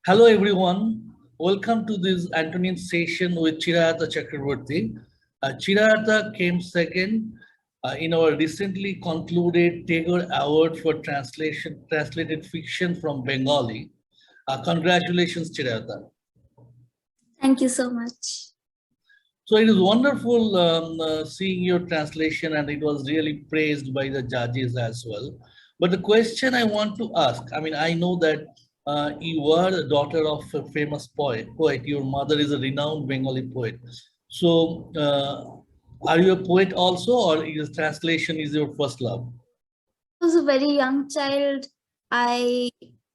Hello everyone, welcome to this Antonin session with Chirayata Chakraborty. Chirayata came second in our recently concluded Tagore Award for translated fiction from Bengali. Congratulations, Chirayata. Thank you so much. So it is wonderful seeing your translation, and it was really praised by the judges as well. But the question I want to ask, I mean, I know that you are the daughter of a famous poet. Your mother is a renowned Bengali poet. So, are you a poet also, or is translation is your first love? I was a very young child. I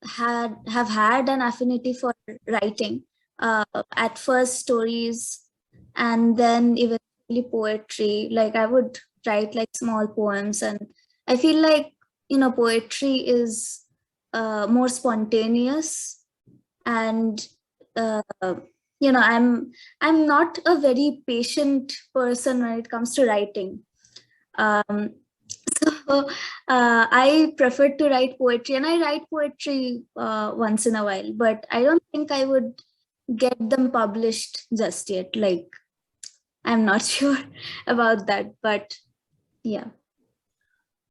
have had an affinity for writing. At first stories, and then eventually poetry. Like I would write like small poems, and I feel like poetry is more spontaneous, and uh, I'm not a very patient person when it comes to writing. Um, so I prefer to write poetry, and I write poetry once in a while, but I don't think I would get them published just yet. Like, I'm not sure about that, but yeah.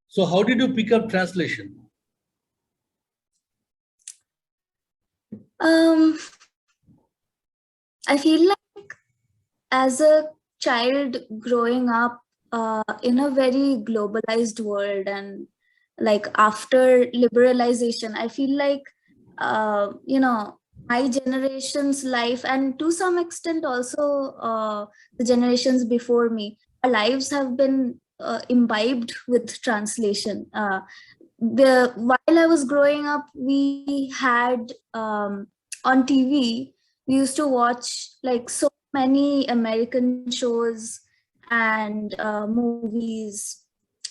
So, how did you pick up translation? Um, I feel like as a child growing up in a very globalized world, and like after liberalization, I feel like my generation's life, and to some extent also the generations before me, our lives have been imbibed with translation. While I was growing up, we had on TV, we used to watch like so many American shows and movies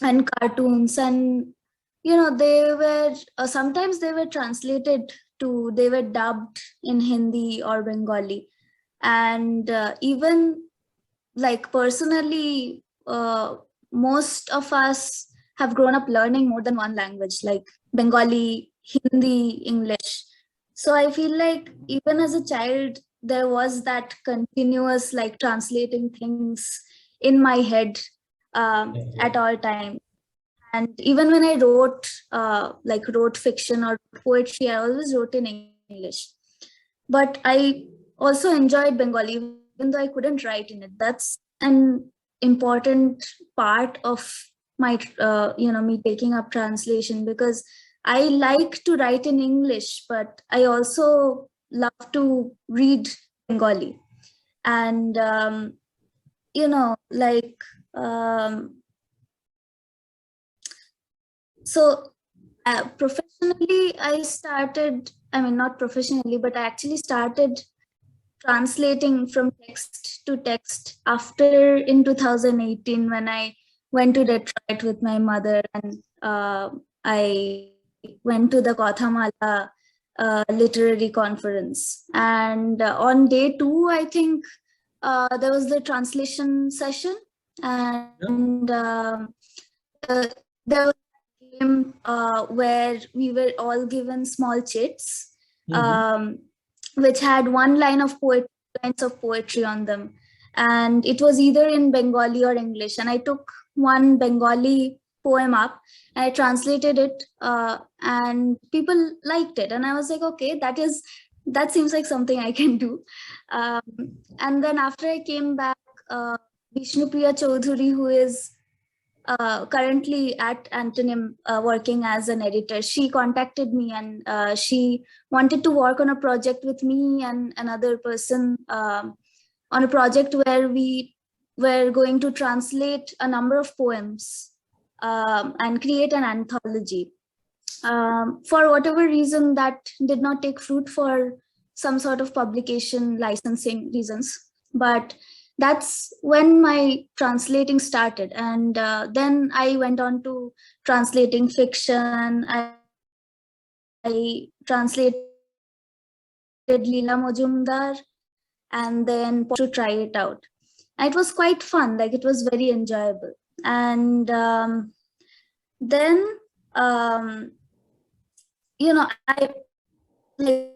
and cartoons, and they were sometimes they were translated to, they were dubbed in Hindi or Bengali, and even like personally, most of us have grown up learning more than one language, like Bengali, Hindi, English. So I feel like even as a child, there was that continuous like translating things in my head at all times. And even when I wrote fiction or poetry, I always wrote in English. But I also enjoyed Bengali, even though I couldn't write in it. That's an important part of my, me taking up translation, because I like to write in English, but I also love to read Bengali. And, like, so professionally, I mean, not professionally, but I actually started translating from text to text after in 2018, when I went to Detroit with my mother, and I went to the Kathamala literary conference. And on day 2, I think there was the translation session, and there was a game where we were all given small chits. Which had one line of lines of poetry on them, and it was either in Bengali or English. And I took one Bengali poem up, and I translated it, and people liked it, and I was like, okay, that seems like something I can do. Um, and then after I came back, Vishnupriya Chaudhuri, who is currently at Antonym working as an editor, she contacted me, and she wanted to work on a project with me and another person, on a project where we were going to translate a number of poems and create an anthology. For whatever reason, that did not take fruit for some sort of publication licensing reasons. But that's when my translating started. And then I went on to translating fiction. I translated Leela Majumdar, and then to try it out. And it was quite fun, like it was very enjoyable. And then, I like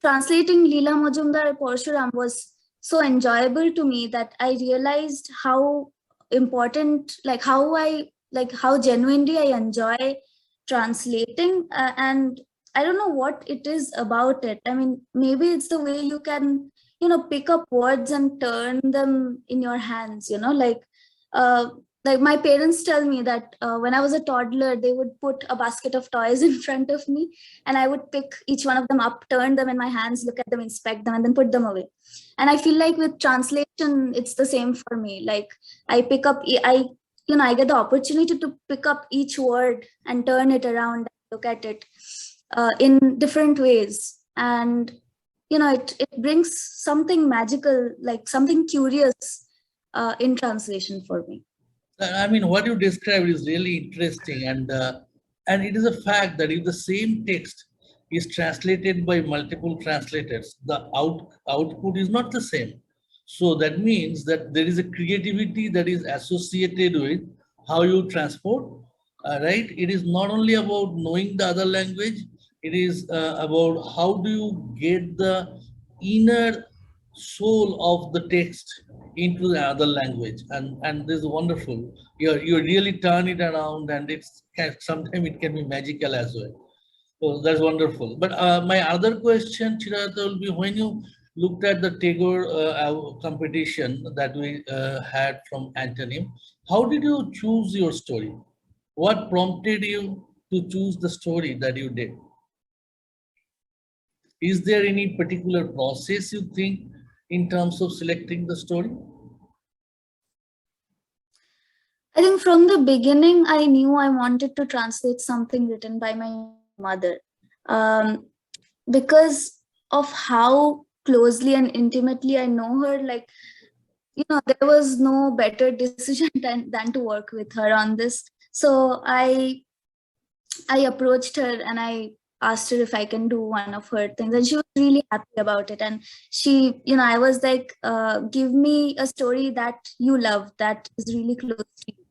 translating Leela Majumdar Parshuram was so enjoyable to me that I realized how important, how genuinely I enjoy translating, and I don't know what it is about it. I mean, maybe it's the way you can, pick up words and turn them in your hands. Uh, like my parents tell me that when I was a toddler, they would put a basket of toys in front of me, and I would pick each one of them up, turn them in my hands, look at them, inspect them, and then put them away. And I feel like with translation, it's the same for me. Like I pick up, I get the opportunity to pick up each word and turn it around, look at it in different ways, and it brings something magical, like something curious in translation for me. I mean, what you described is really interesting, and it is a fact that if the same text is translated by multiple translators, the output is not the same. So that means that there is a creativity that is associated with how you transport, right? It is not only about knowing the other language; it is about how do you get the inner soul of the text into the other language, and this is wonderful. You really turn it around, and sometimes it can be magical as well. So that's wonderful. But my other question, Chirata, will be when you looked at the Tagore competition that we had from Antonym, how did you choose your story? What prompted you to choose the story that you did? Is there any particular process you think in terms of selecting the story? I think from the beginning, I knew I wanted to translate something written by my mother, um, because of how closely and intimately I know her. Like, there was no better decision than to work with her on this. So I approached her and I asked her if I can do one of her things, and she was really happy about it. And she, I was like, give me a story that you love, that is really close to you.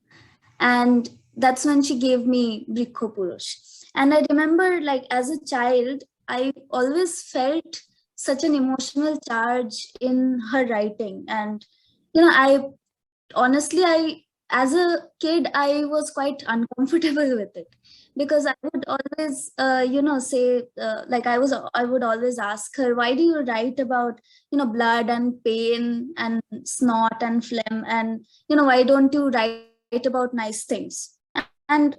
And that's when she gave me Brikho Purush. And I remember, like, as a child, I always felt such an emotional charge in her writing. And, I honestly, as a kid, I was quite uncomfortable with it, because I would always say, I would always ask her, why do you write about blood and pain and snot and phlegm, and why don't you write about nice things? And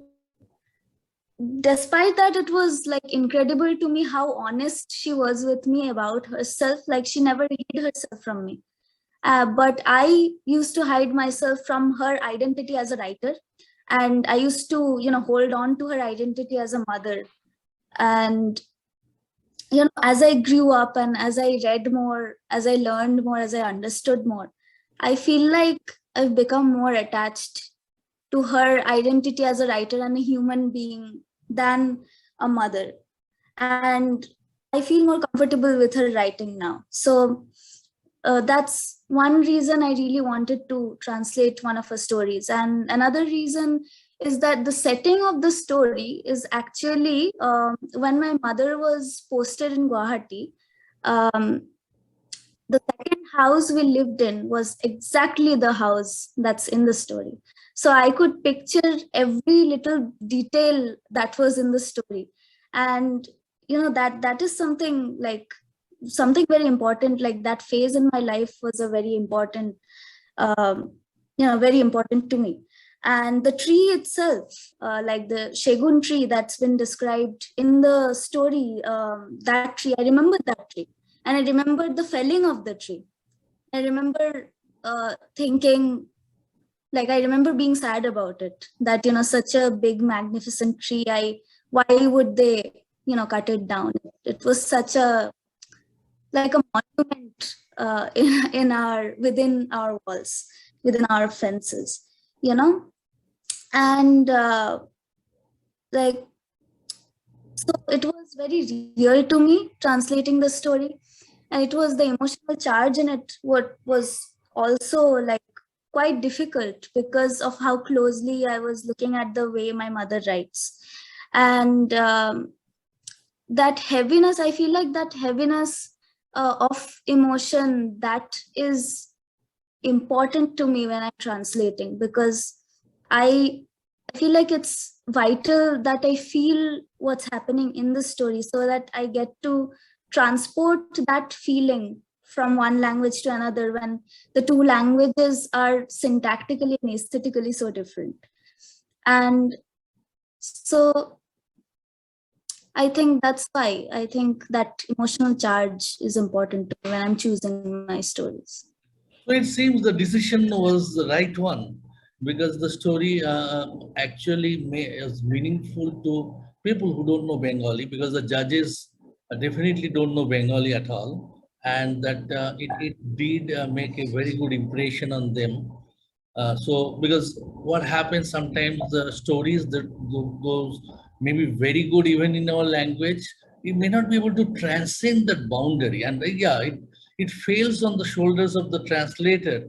despite that, it was like incredible to me how honest she was with me about herself. Like, she never hid herself from me, but I used to hide myself from her identity as a writer, and I used to hold on to her identity as a mother. And as I grew up and as I read more, as I learned more, as I understood more, I feel like I've become more attached to her identity as a writer and a human being than a mother. And I feel more comfortable with her writing now. So that's one reason I really wanted to translate one of her stories. And another reason is that the setting of the story is actually when my mother was posted in Guwahati. Um, the second house we lived in was exactly the house that's in the story. So I could picture every little detail that was in the story. And that is something, like, something very important. Like, that phase in my life was a very important, very important to me. And the tree itself, like the Shegun tree that's been described in the story, that tree, I remember that tree, and I remember the felling of the tree. I remember thinking, like, I remember being sad about it, that such a big magnificent tree, why would they cut it down? It was such a, like, a monument in our, within our walls, within our fences, you know and like, so it was very real to me translating the story, and it was the emotional charge in it what was also, like, quite difficult because of how closely I was looking at the way my mother writes. And that heaviness, I feel like that heaviness of emotion, that is important to me when I'm translating, because I feel like it's vital that I feel what's happening in the story, so that I get to transport that feeling from one language to another when the two languages are syntactically and aesthetically so different. And so I think that's why I think that emotional charge is important to me when I'm choosing my stories. So it seems the decision was the right one, because the story actually is meaningful to people who don't know Bengali, because the judges definitely don't know Bengali at all, and that it did make a very good impression on them. So, because what happens sometimes, the stories that goes maybe very good even in our language, we may not be able to transcend that boundary, and yeah, it fails on the shoulders of the translator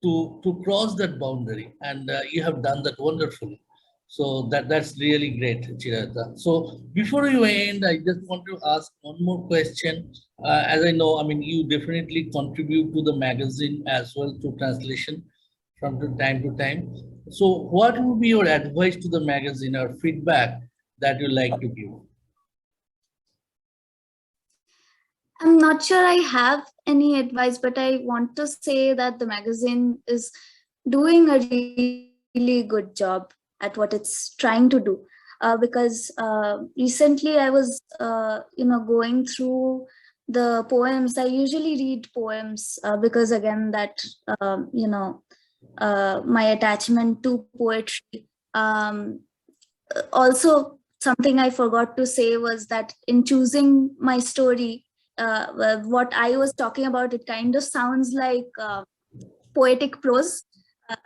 to cross that boundary, and you have done that wonderfully. So that's really great, Chirata. So before you end, I just want to ask one more question. As I know, I mean, you definitely contribute to the magazine as well to translation from time to time. So what would be your advice to the magazine or feedback that you like to give? I'm not sure I have any advice, but I want to say that the magazine is doing a really good job at what it's trying to do. Because recently I was, going through the poems. I usually read poems because, again, that, my attachment to poetry. Also, something I forgot to say was that in choosing my story, what I was talking about, it kind of sounds like poetic prose.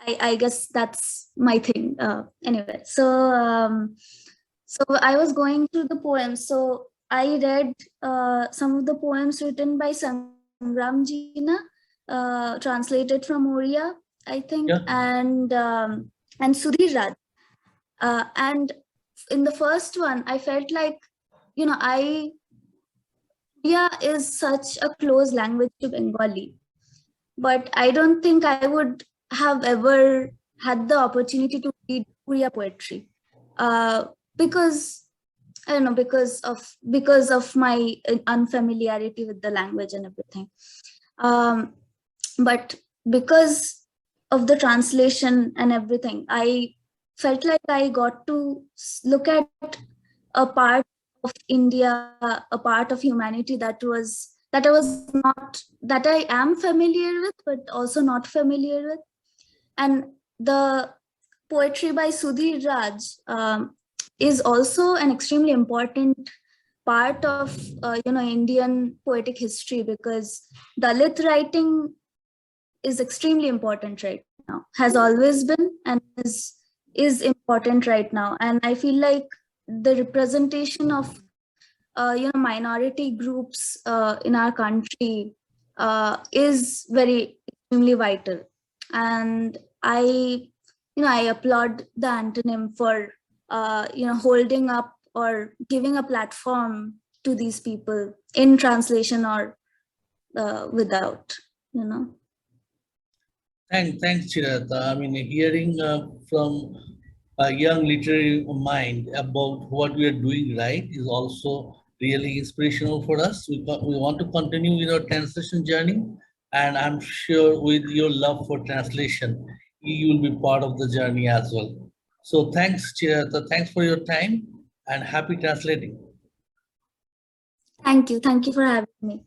I guess that's my thing. Anyway, so I was going through the poems. So I read some of the poems written by Sangram Jina, translated from Oriya, I think, Yeah. and Sudhir Raj. And in the first one, I felt like, I Oriya is such a close language to Bengali, but I don't think I would have ever had the opportunity to read Oriya poetry, because I don't know, because of my unfamiliarity with the language and everything. Um, but because of the translation and everything, I felt like I got to look at a part of India, a part of humanity that I am familiar with, but also not familiar with. And the poetry by Sudhir Raj is also an extremely important part of Indian poetic history, because Dalit writing is extremely important right now, has always been, and is important right now. And I feel like the representation of minority groups in our country is very extremely vital. And I applaud the antonym for holding up or giving a platform to these people in translation or without, you know. Thanks, Chirata. I mean, hearing from a young literary mind about what we are doing right is also really inspirational for us. We want to continue with our translation journey, and I'm sure with your love for translation, you will be part of the journey as well. So thanks, Chirata. Thanks for your time and happy translating. Thank you for having me.